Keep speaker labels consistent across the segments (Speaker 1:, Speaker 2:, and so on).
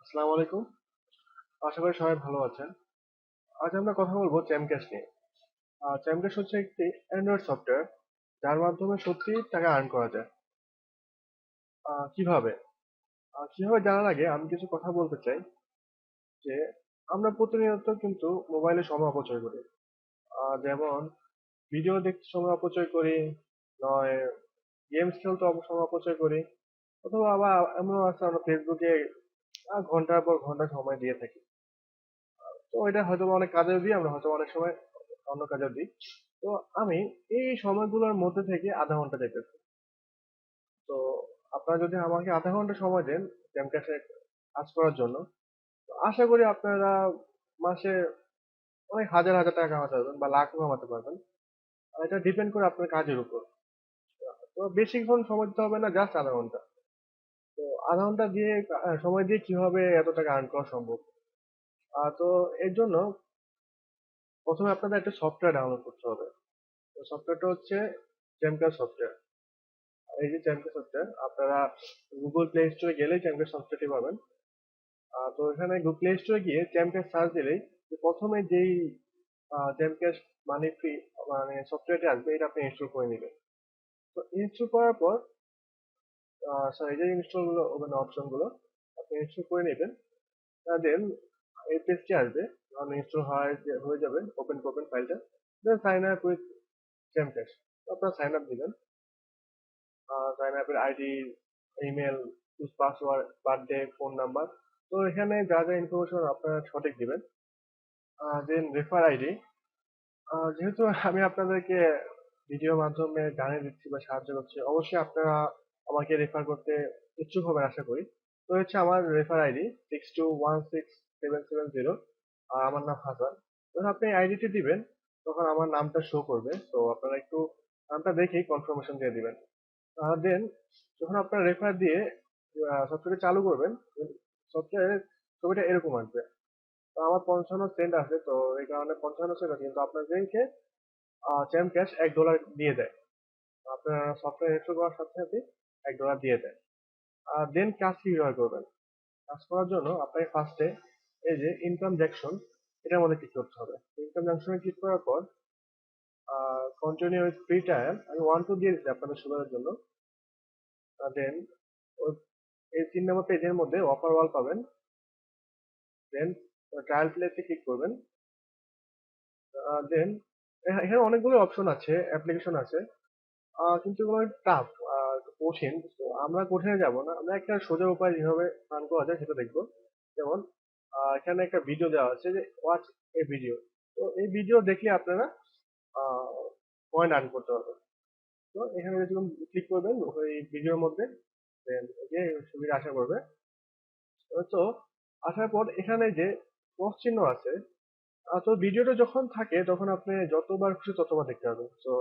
Speaker 1: আসসালামু আলাইকুম। আশা করি সবাই ভালো আছেন। আজ আমরা কথা বলবো চ্যামক্যাশ নিয়ে। চ্যামক্যাশ হচ্ছে একটি অ্যান্ড্রয়েড সফটওয়্যার যার মাধ্যমে সত্যি টাকা আর্ন করা যায়। কিভাবে? কিভাবে জানার আগে আমি কিছু কথা বলতে চাই যে আমরা প্রতিনিয়ত কিন্তু মোবাইলে সময় অপচয় করি। যেমন ভিডিও দেখতে সময় অপচয় করি, নয় গেমস খেলতে সময় অপচয় করি, অথবা আবার এমনও আছে আমরা ফেসবুকে ঘন্টার পর ঘন্টা সময় দিয়ে থাকি। তো এটা হয়তো অনেক কাজেও দিই, আমরা হয়তো অনেক সময় অন্য কাজেও দিই। তো আমি এই সময়গুলোর মধ্যে থেকে আধা ঘন্টা দেখতেছি। তো আপনারা যদি আমাকে আধা ঘন্টা সময় দেন ক্যাম্পকাশে কাজ করার জন্য, তো আশা করি আপনারা মাসে অনেক হাজার হাজার টাকা কামাতে পারবেন বা লাখও কামাতে পারবেন। আর এটা ডিপেন্ড করে আপনার কাজের উপর। তো বেশিক্ষণ সময় দিতে হবে না, জাস্ট আধা ঘন্টা। তো আধা ঘন্টা দিয়ে সময় দিয়ে কিভাবে এত টাকা আর্ন করা সম্ভব? তো এর জন্য প্রথমে আপনাদের একটা সফটওয়্যার ডাউনলোড করতে হবে। তো সফটওয়্যারটা হচ্ছে চ্যামকাস সফটওয়্যার। এই যে চ্যামকাস সফটওয়্যার আপনারা গুগল প্লে স্টোরে গেলেই চ্যামকাস সফটওয়্যারটি পাবেন। তো এখানে গুগল প্লে স্টোরে গিয়ে চ্যামকাস সার্চ দিলেই যে প্রথমে যেই চ্যামকাস মানে ফ্রি মানে সফটওয়্যারটি আসবে এটা আপনি ইনস্টল করে নেবেন। তো ইনস্টল করার পর সরি এই যে ইনস্টল গুলো মানে অপশন গুলো আপনি ইনস্টল করে নেবেন। দেন এই পেজটি আসবে যখন ইনস্টল হয়ে যাবে, ওপেন করবেন ফাইলটা। দেন সাইন আপ উইথ চ্যামকাস। আপনারা সাইন আপ দিবেন। সাইন আপের ID, email, use password, birthday, phone number. তো এখানে যা যা ইনফরমেশন আপনারা সঠিক দিবেন। দেন রেফার আইডি। যেহেতু আমি আপনাদেরকে ভিডিওর মাধ্যমে জানিয়ে দিচ্ছি বা সাহায্য করছি, অবশ্যই আপনারা আমাকে রেফার করতে ইচ্ছুক হবেন আশা করি। তো হচ্ছে আমার রেফার আইডি 62167770। আর আমার নাম হাসান। যখন আপনি আইডিটি দিবেন তখন আমার নামটা শো করবে, তো আপনারা একটু নামটা দেখেই কনফার্মেশন দিয়ে দিবেন। দেন যখন আপনার রেফার দিয়ে সফটওয়্যার চালু করবেন, সফটওয়্যারের ছবিটা এরকম আসবে। তো আমার 55 সেন্ট আছে, তো এই কারণে 55 সেন্ট আছে, কিন্তু আপনাদেরকে চ্যাম ক্যাশ $1 দিয়ে দেয়। আপনার সফটওয়্যার ইনস্টল করার সাথে সাথে $1 দিয়ে দেয়। দেন কাজ কিভাবে করবেন? কাজ করার জন্য আপনাকে ফার্স্টে এই যে ইনকাম জ্যাকশন, এটার মধ্যে ক্লিক করতে হবে। ইনকাম জ্যাকশনে ক্লিক করার পর কন্টিনিউ উইথ ফ্রি ট্রায়াল আমি 1 2 দিয়ে দিচ্ছি আপনাদের সুবিধার জন্য। দেন এই 3 নম্বর পেজের মধ্যে অফার ওয়াল পাবেন। দেন ট্রায়াল প্লেসে ক্লিক করবেন। দেন এখানে অনেকগুলো অপশন আছে, অ্যাপ্লিকেশন আছে। কিন্তু এগুলো টাফ, কঠিন। তো আমরা কঠিনে যাব না, আমরা একটা সোজা উপায় যেভাবে রান করা যায় সেটা দেখবো। যেমন এখানে একটা ভিডিও দেওয়া আছে যে ওয়াচ এ ভিডিও। তো এই ভিডিও দেখলে আপনারা পয়েন্ট আর্ন করতে পারবেন। তো এখানে যেরকম ক্লিক করবেন ওই ভিডিওর মধ্যে, দেন যে সুবিধা আশা করবে। তো আসার পর এখানে যে ক্রস চিহ্ন আছে, তো ভিডিওটা যখন থাকে তখন আপনি যতবার খুশি ততবার দেখতে পাবেন। তো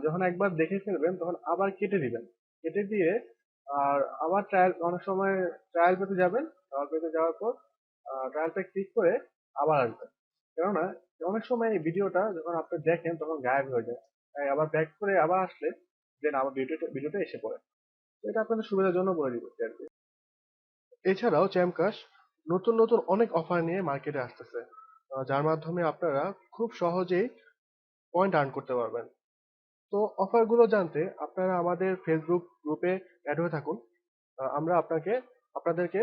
Speaker 1: যখন একবার দেখে ফেলবেন তখন আবার কেটে দিবেন। কেটে দিয়ে আর আবার ট্রায়াল, অনেক সময় ট্রায়াল পেতে যাবেন। ট্রায়াল পেতে যাওয়ার পর ট্রায়ালটা ক্লিক করে আবার আসবেন। কেননা অনেক সময় এই ভিডিওটা যখন আপনি দেখেন তখন গায়েব হয়ে যায়, তাই আবার ব্যাক করে আবার আসলে দেন আবার ভিডিওটা এসে পড়ে। তো এটা আপনাদের সুবিধার জন্য বলে দিচ্ছি আর কি। এছাড়াও চ্যামকাশ নতুন নতুন অনেক অফার নিয়ে মার্কেটে আসতেছে, যার মাধ্যমে আপনারা খুব সহজেই পয়েন্ট আর্ন করতে পারবেন। তো অফারগুলো জানতে আপনারা আমাদের ফেসবুক গ্রুপে অ্যাড হয়ে থাকুন। আমরা আপনাদেরকে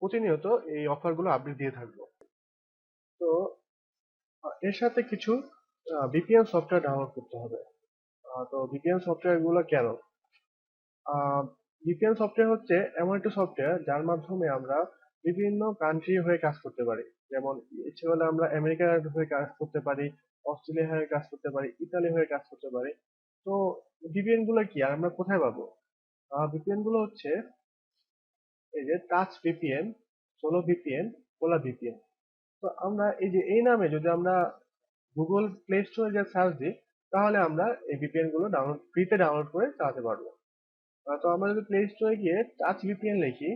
Speaker 1: প্রতিনিয়ত এই অফারগুলো আপডেট দিয়ে থাকবো। তো এর সাথে কিছু ভিপিএন সফটওয়্যার ডাউনলোড করতে হবে। তো ভিপিএন সফটওয়্যার গুলো কেন? ভিপিএন সফটওয়্যার হচ্ছে এমন একটা সফটওয়্যার যার মাধ্যমে আমরা বিভিন্ন কান্ট্রি হয়ে কাজ করতে পারি। যেমন ইচ্ছে হলে আমরা আমেরিকার হয়ে কাজ করতে পারি, অস্ট্রেলিয়া হয়ে কাজ করতে পারি, ইতালি হয়ে কাজ করতে পারি। তো ভিপিএন গুলো কি আর আমরা কোথায় পাবো? ভিপিএন গুলো হচ্ছে এই যে টাচ ভিপিএন, সোলো ভিপিএন, পোলা ভিপিএন। তো আমরা এই যে এই নামে যদি আমরা গুগল প্লে স্টোরে যে সার্চ দিই, তাহলে আমরা এই ভিপিএন গুলো ফ্রিতে ডাউনলোড করে চালাতে পারবো। তো আমরা যদি প্লে স্টোরে গিয়ে টাচ ভিপিএন লিখি,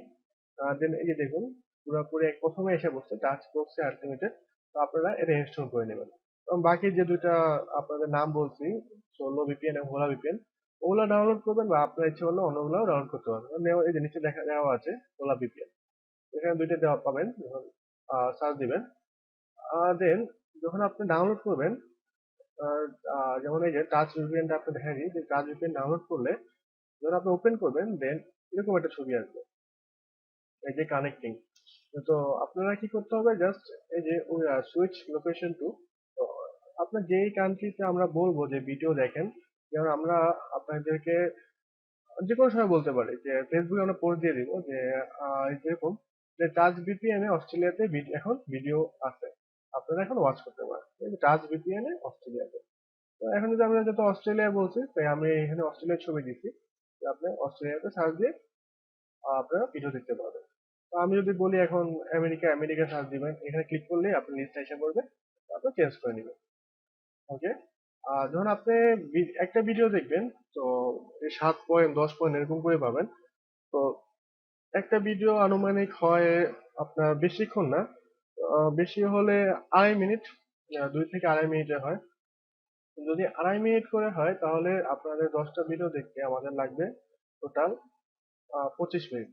Speaker 1: দেন এই যে দেখুন পুরোপুরি প্রথমে এসে বসছে টাচ বক্সে আনলিমিটেড। তো আপনারা এটা ইনস্টল করে নেবেন। এবং বাকি যে দুইটা আপনাদের নাম বলছি, সোলো ভিপিএন এবং ভোলা ভিপিএন, ওগুলো ডাউনলোড করবেন বা আপনার ইচ্ছে হলে অন্যগুলোও ডাউনলোড করতে পারবেন। এই যে নিচে দেখা দেওয়া আছে ভোলা ভিপিএন। এখানে দুইটা দেওয়া পাবেন যখন সার্চ দিবেন। দেন যখন আপনি ডাউনলোড করবেন, আহ, যেমন এই যে টাচ ভিপিএনটা আপনি দেখা দিই যে টাচ ভিপিএন ডাউনলোড করলে যখন আপনি ওপেন করবেন দেন এরকম একটা ছবি আসবে, এই যে কানেক্টিং। তো আপনারা কি করতে হবে, জাস্ট এই যে সুইচ লোকেশন টু, আপনার যেই কান্ট্রিতে আমরা বলবো যে ভিডিও দেখেন, যেমন আমরা আপনাদেরকে যে কোনো সময় বলতে পারি যে ফেসবুকে আমরা পোস্ট দিয়ে দিব যে যেরকম যে টাচ ভিপিএন এ অস্ট্রেলিয়াতে এখন ভিডিও আছে, আপনারা এখন ওয়াচ করতে পারেন টাচ ভিপিএন এ অস্ট্রেলিয়াতে। তো এখন যদি আমরা যত অস্ট্রেলিয়া বলছি তাই আমি এখানে অস্ট্রেলিয়ার ছবি দিচ্ছি, যে আপনি অস্ট্রেলিয়াতে সার্চ দিয়ে আপনারা ভিডিও দেখতে পাবেন। তো আমি যদি বলি এখন আমেরিকা, আমেরিকা সার্চ দিবেন, এখানে ক্লিক করলেই আপনার লিস্ট এসে পড়বে, তারপর চেঞ্জ করে নেবেন। ওকে। যখন আপনি একটা ভিডিও দেখবেন, তো 7 পয়েন্ট 10 পয়েন্ট এরকম করে পাবেন। তো একটা ভিডিও আনুমানিক হয় আপনার বেশিক্ষণ না, বেশি হলে 2.5 মিনিট, 2 থেকে 2.5 মিনিটের হয়। যদি 2.5 মিনিট করে হয় তাহলে আপনাদের 10টা ভিডিও দেখতে আমাদের লাগবে টোটাল 25 মিনিট।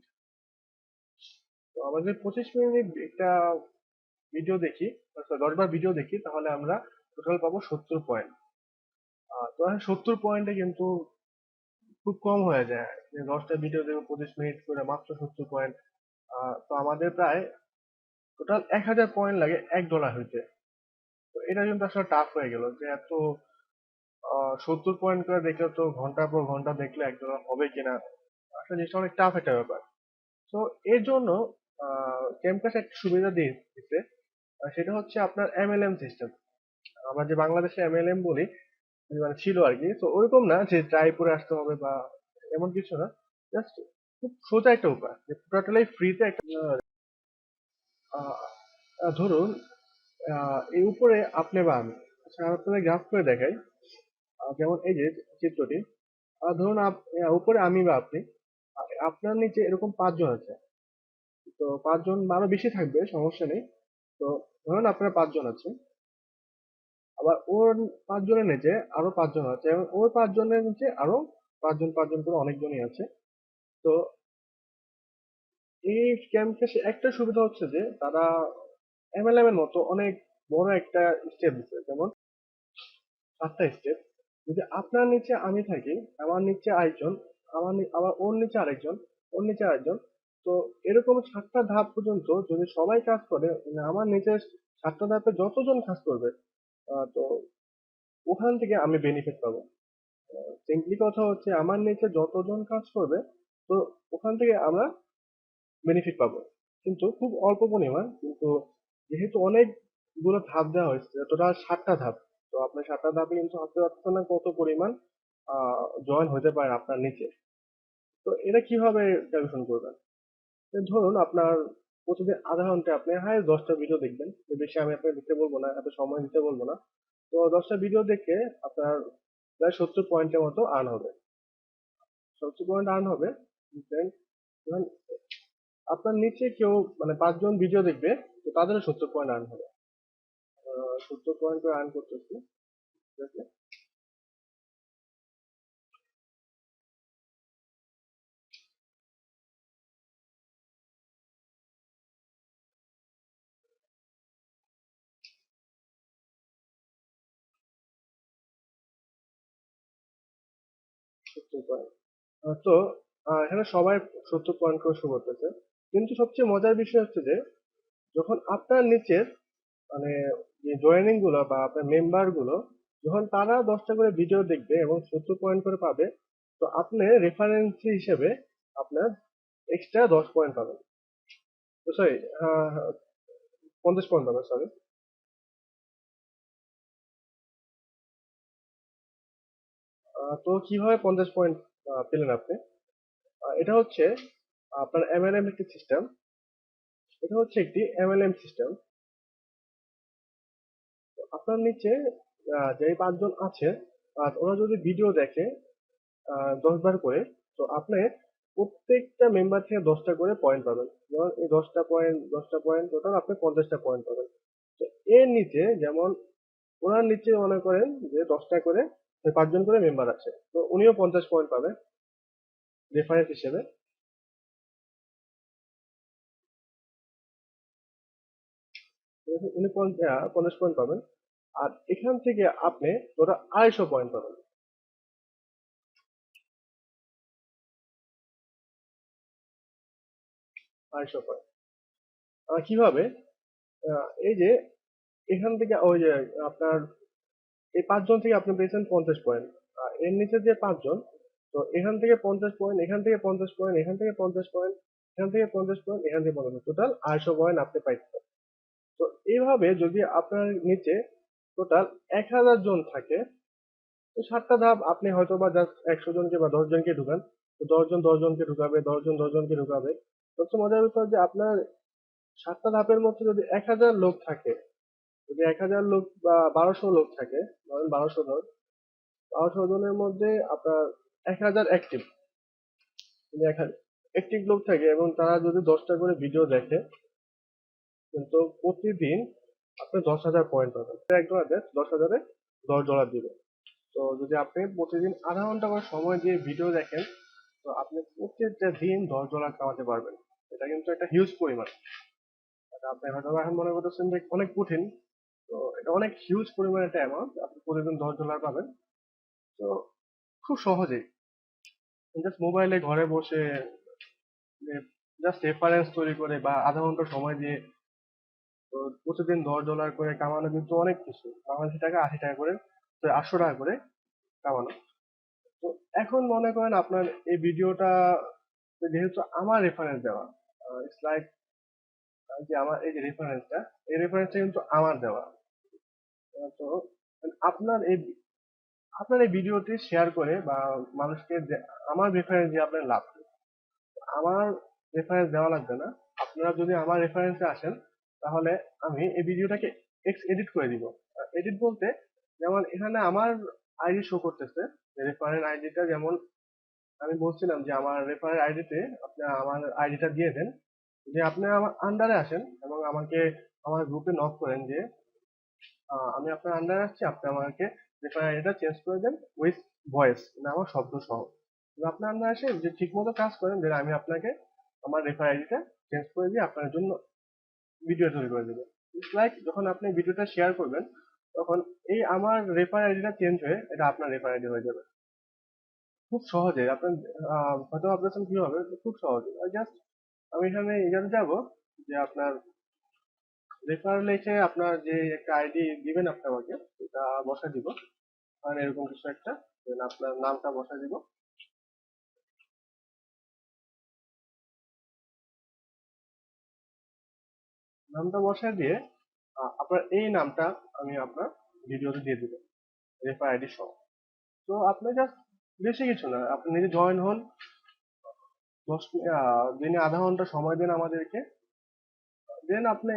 Speaker 1: তো আমরা যদি 25 মিনিট একটা ভিডিও দেখি, 10 বার ভিডিও দেখি, তাহলে আমরা টোটাল পাবো 70 পয়েন্ট। তো 70 পয়েন্টে কিন্তু খুব কম হয়ে যায় যে 10টা ভিডিও দেখবো 25 মিনিট করে মাত্র 70 পয়েন্ট। তো আমাদের প্রায় টোটাল 1000 পয়েন্ট লাগে $1 হইতে। তো এটা কিন্তু আসলে টাফ হয়ে গেল যে এত 70 পয়েন্ট করে দেখলে তো ঘন্টার পর ঘন্টা দেখলে $1 হবে কিনা, আসলে জিনিসটা অনেক টাফ একটা ব্যাপার। তো এর জন্য ক্যাম্পাস একটা সুবিধা দিয়ে দিচ্ছে, সেটা হচ্ছে আপনার এমএলএম সিস্টেম। আমরা যে বাংলাদেশে এমএলএম বলি, মানে ছিল আর কি, তো ওরকম না যে ট্রাই করে আসতে হবে বা এমন কিছু না, জাস্ট খুব সোজা একটা উপায় যে টোটালি ফ্রিতে একটা আহ, ধরুন এই উপরে আপনি বা আমি, আচ্ছা আমি আপনাদের গ্রাফ করে দেখাই। যেমন এই যে চিত্রটি, ধরুন উপরে আমি বা আপনি, আপনার নিচে এরকম 5 জন আছে। তো 5 জন বা আরো বেশি থাকবে, সমস্যা নেই। তো ধরুন আপনার 5 জন আছে, আবার ওর 5 জনের নিচে আরো 5 জন আছে, এবং ওর 5 জনের নিচে আরো 5 জন 5 জন করে অনেকজনই আছে। তো এই ক্যাম্পাসে একটা সুবিধা হচ্ছে যে তারা এমএলএম এর মতো অনেক বড় একটা স্টেপ দিচ্ছে, যেমন 7টা স্টেপ। যদি আপনার নিচে আমি থাকি, আমার নিচে আরেকজন, আবার ওর নিচে আরেকজন, ওর নিচে আরেকজন, তো এরকম 7টা ধাপ পর্যন্ত যদি সবাই কাজ করে, মানে আমার নিচে 7টা ধাপে যতজন কাজ করবে, তো ওখান থেকে আমি বেনিফিট পাবো। সিম্পলি কথা হচ্ছে আমার নিচে যতজন কাজ করবে, তো ওখান থেকে আমরা বেনিফিট পাবো, কিন্তু খুব অল্প পরিমাণ। কিন্তু যেহেতু অনেকগুলো ধাপ দেওয়া হয়েছে, টোটাল 7টা ধাপ, তো আপনার 7টা ধাপে কিন্তু ভাবতে পারছেন না কত পরিমাণ জয়েন হতে পারে আপনার নিচে। তো এটা কিভাবে ক্যালকুলেশন করবেন? ধরুন আপনার প্রতিদিন আধা ঘন্টা আপনি হাই 10টা ভিডিও দেখবেন, এর বেশি আমি আপনাকে দিতে বলবো না, এত সময় দিতে বলবো না। তো 10টা ভিডিও দেখে আপনার প্রায় 70 পয়েন্টের মতো আর্ন হবে। 70 পয়েন্ট আর্ন হবে। Then আপনার নিচে কেউ মানে 5 জন ভিডিও দেখবে, তো তাদেরও 70 পয়েন্ট আর্ন হবে। 70 পয়েন্ট করে আর্ন করতেছি, ঠিক আছে? 70 পয়েন্ট। তো এখানে সবাই 70 পয়েন্ট করে শুরু করতেছে, কিন্তু সবচেয়ে মজার বিষয় হচ্ছে যে যখন আপনার নিচের মানে যে জয়েনিং গুলো বা আপনার মেম্বার গুলো, যখন তারা 10টা করে ভিডিও দেখবে এবং 70 পয়েন্ট করে পাবে, তো আপনি রেফারেন্স হিসেবে আপনার এক্সট্রা 10 পয়েন্ট পাবেন, সরি 50 পয়েন্ট পাবেন, সরি। তো কিভাবে 50 পয়েন্ট পেলেন আপনি? এটা হচ্ছে আপনার এমএলএম একটি সিস্টেম, এটা হচ্ছে একটি এমএলএম সিস্টেম। আপনার নিচে যে 5 জন আছে, ওরা যদি ভিডিও দেখে 10 বার করে, তো আপনি প্রত্যেকটা মেম্বার থেকে 10টা করে পয়েন্ট পাবেন। যেমন এই 10টা পয়েন্ট টোটাল আপনি 50টা পয়েন্ট পাবেন। তো এর নিচে যেমন ওনার নিচে মনে করেন যে 10টা করে 5 জন করে মেম্বার আছে, তো উনিও 50 পয়েন্ট পাবেন রেফারেন্স হিসেবে। উনি 50 পয়েন্ট পাবেন। আর এখান থেকে আপনি টোটাল 250 পয়েন্ট পাবেন। 250 পয়েন্ট। কিভাবে? এই যে এখান থেকে ওই যে আপনার এই 5 জন থেকে আপনি পেয়েছেন 50 পয়েন্ট। এর নিচে যে 5 জন, তো এখান থেকে 50 পয়েন্ট, এখান থেকে 50 পয়েন্ট, এখান থেকে 50 পয়েন্ট, এখান থেকে 50 পয়েন্ট, এখান থেকে 50, টোটাল 250 পয়েন্ট আপনি পাইছেন। তো এইভাবে যদি আপনার নিচে টোটাল 1000 জন থাকে, তো 7টা ধাপ আপনি হয়তো বা জাস্ট 100 জনকে বা 10 জনকে ঢুকান, তো 10 জন 10 জনকে ঢুকাবে, 10 জন 10 জনকে ঢুকাবে। সবচেয়ে মজার ব্যাপার যে আপনার 7টা ধাপের মধ্যে যদি 1000 লোক থাকে, যদি 1000 লোক বা 1200 লোক থাকে, ধরেন 1200 জন, 1200 জনের মধ্যে আপনার 1000 অ্যাক্টিভ, যদি 1000 অ্যাক্টিভ লোক থাকে এবং তারা যদি 10টা করে ভিডিও দেখে, কিন্তু প্রতিদিন আপনি 10,000 পয়েন্ট পাবেন। একজনের 10,000-এ $10 দিবে। তো যদি আপনি প্রতিদিন আধা ঘন্টা করে সময় দিয়ে ভিডিও দেখেন, তো আপনি প্রত্যেকটা দিন $10 কামাতে পারবেন। এটা কিন্তু একটা হিউজ পরিমাণ। এটা আপনি হয়তো এখন মনে করতেছেন যে অনেক কঠিন, তো এটা অনেক হিউজ পরিমাণ একটা অ্যামাউন্ট, আপনি প্রতিদিন $10 পাবেন। তো খুব সহজেই জাস্ট মোবাইলে ঘরে বসে জাস্ট রেফারেন্স তৈরি করে বা আধা ঘন্টা সময় দিয়ে, তো প্রতিদিন $10 করে কামানো কিন্তু অনেক কিছু। বাংলাদেশি টাকা 80 টাকা করে, তো 800 টাকা করে কামানো। তো এখন মনে করেন আপনার এই ভিডিওটা যেহেতু আমার রেফারেন্স দেওয়া, ইটস লাইক যে আমার এই যে রেফারেন্সটা, এই রেফারেন্সটা কিন্তু আমার দেওয়া। তো আপনার এই ভিডিওটি শেয়ার করে বা মানুষকে আমার রেফারেন্স দিয়ে আপনার লাভ কি? আমার রেফারেন্স দেওয়া লাগবে না। আপনারা যদি আমার রেফারেন্সে আসেন, তাহলে আমি এই ভিডিওটাকে এডিট করে দিব। এডিট বলতে, যেমন এখানে আমার আইডি শো করতেছে, রেফারেন্স আইডিটা, যেমন আমি বলছিলাম যে আমার রেফারেল আইডিতে আপনি আমার আইডিটা দিয়ে দেন। যদি আপনি আমার আন্ডারে আসেন এবং আমাকে আমার গ্রুপে নক করেন যে আমি আপনার আন্ডারে আসছি, আপনি আমাকে রেফারেল আইডিটা চেঞ্জ করে দেন উইথ ভয়েস, মানে আমার শব্দ সহ। যদি আপনার আন্ডারে আসে যে ঠিক মতো কাজ করেন, দেন আমি আপনাকে আমার রেফারেল আইডিটা চেঞ্জ করে দিয়ে আপনার জন্য ভিডিও তৈরি করে দেবো। ইটস লাইক যখন আপনি ভিডিওটা শেয়ার করবেন, তখন এই আমার রেফারেল আইডিটা চেঞ্জ হয়ে এটা আপনার রেফারেল আইডি হয়ে যাবে। খুব সহজে আপনার হয়তো ভাবতেছেন কি হবে, খুব সহজে জাস্ট আমি এখানে এখানে যাব যে আপনার রেফার লিখে আপনার যে একটা আইডি দিবেন আপনি আমাকে, এটা বসাই দিব। আর এরকম কিছু একটা, দেন আপনার নামটা বসাই দিব। নামটা বসাই দিয়ে আপনার এই নামটা আমি আপনার ভিডিওতে দিয়ে দিব, রেফার আইডি সহ। তো আপনি জাস্ট বেশি কিছু না, আপনি নিজে জয়েন হন, দিনে আধা ঘন্টা সময় দেন আমাদেরকে, দেন আপনি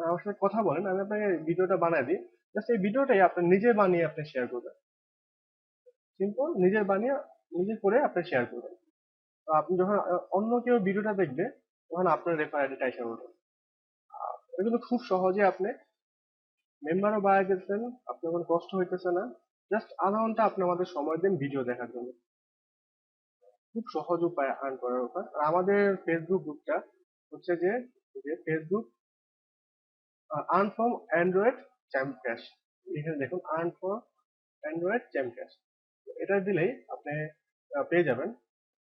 Speaker 1: আমার সাথে কথা বলেন, আমি আপনাকে ভিডিওটা বানাই দিই। জাস্ট এই ভিডিওটাই আপনি নিজে বানিয়ে আপনি শেয়ার করবেন। সিম্পল, নিজের বানিয়ে নিজে করে আপনি শেয়ার করবেন। তো আপনি যখন অন্য কেউ ভিডিওটা দেখবে, তখন আপনার রেফার আইডিটা এসে পড়বে। এটা কিন্তু খুব সহজে আপনি মেম্বারও বাড়াই দিচ্ছেন, আপনার কোনো কষ্ট হইতেছে না। জাস্ট আধা ঘন্টা আপনি আমাদের সময় দেন ভিডিও দেখার জন্য। খুব সহজ উপায় আর্ন করার উপায়। আর আমাদের ফেসবুক গ্রুপটা হচ্ছে যে Facebook earn from Android champ cash. এখানে দেখুন earn for Android champ cash, এটা দিলেই আপনি পেয়ে যাবেন।